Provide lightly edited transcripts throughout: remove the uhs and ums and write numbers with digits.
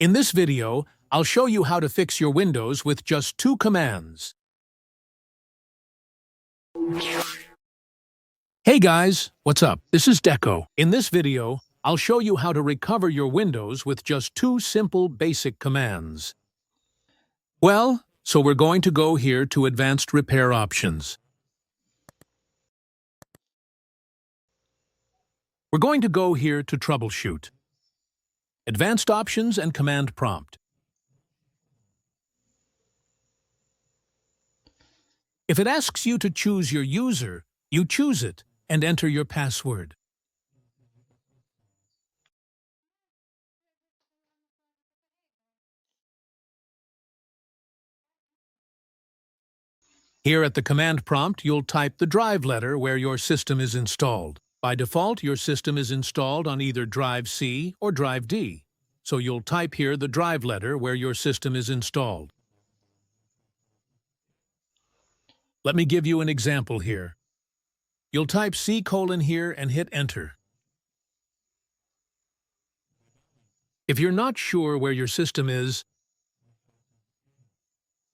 In this video, I'll show you how to fix your Windows with just 2 commands. Hey guys, what's up? This is Deco. In this video, I'll show you how to recover your Windows with just 2 simple basic commands. Well, so we're going to go here to Advanced Repair Options. We're going to go here to Troubleshoot, Advanced Options and Command Prompt. If it asks you to choose your user, you choose it and enter your password. Here at the command prompt, you'll type the drive letter where your system is installed. By default, your system is installed on either drive C or drive D, so you'll type here the drive letter where your system is installed. Let me give you an example here. You'll type C: here and hit enter. If you're not sure where your system is,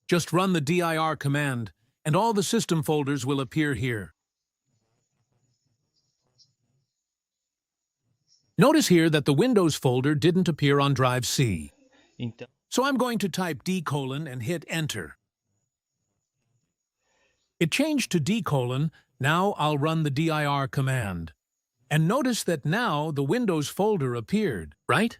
just run the dir command and all the system folders will appear here. Notice here that the Windows folder didn't appear on drive C. So I'm going to type D: and hit enter. It changed to D:. Now I'll run the dir command. And notice that now the Windows folder appeared, right?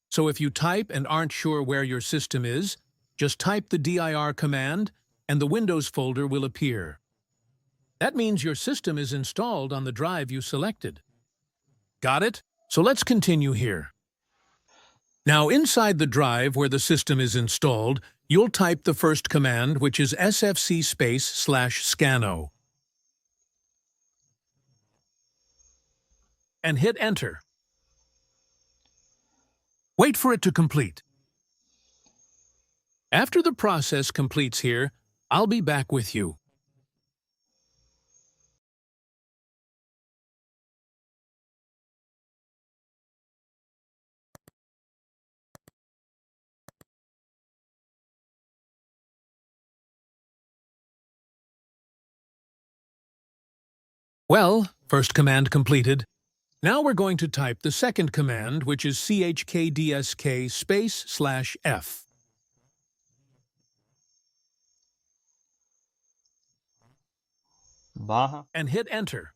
So if you type and aren't sure where your system is, just type the dir command and the Windows folder will appear. That means your system is installed on the drive you selected. Got it? So let's continue here. Now inside the drive where the system is installed, you'll type the first command, which is sfc/scano. And hit enter. Wait for it to complete. After the process completes here, I'll be back with you. Well, first command completed. Now we're going to type the second command, which is chkdsk/f. And hit enter.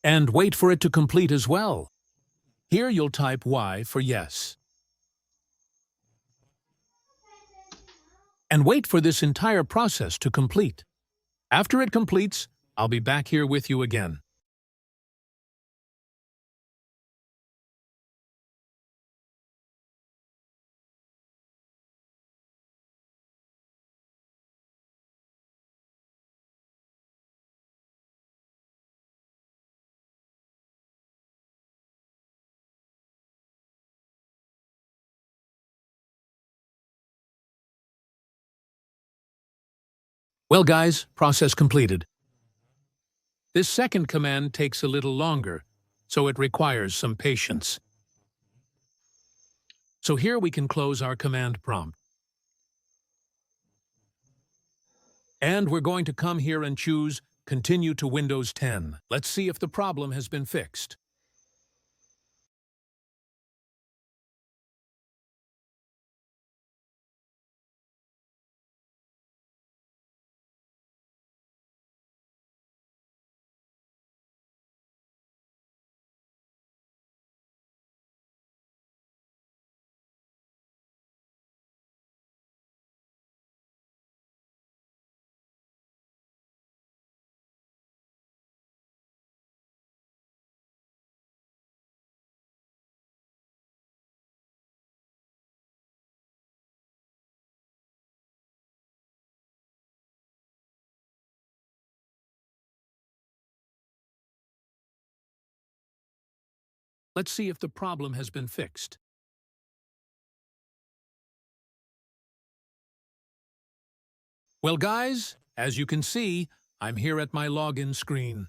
And wait for it to complete as well. Here you'll type Y for yes. And wait for this entire process to complete. After it completes, I'll be back here with you again. Well guys, process completed. This second command takes a little longer, so it requires some patience. So here we can close our command prompt. And we're going to come here and choose Continue to Windows 10. Let's see if the problem has been fixed. Let's see if the problem has been fixed. Well guys, as you can see, I'm here at my login screen.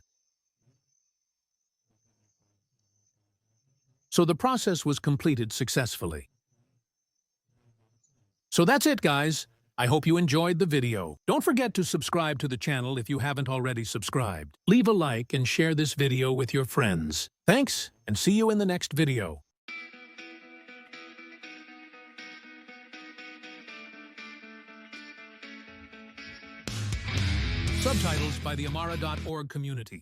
So the process was completed successfully. So that's it, guys. I hope you enjoyed the video. Don't forget to subscribe to the channel if you haven't already subscribed. Leave a like and share this video with your friends. Thanks, and see you in the next video. Subtitles by the Amara.org community.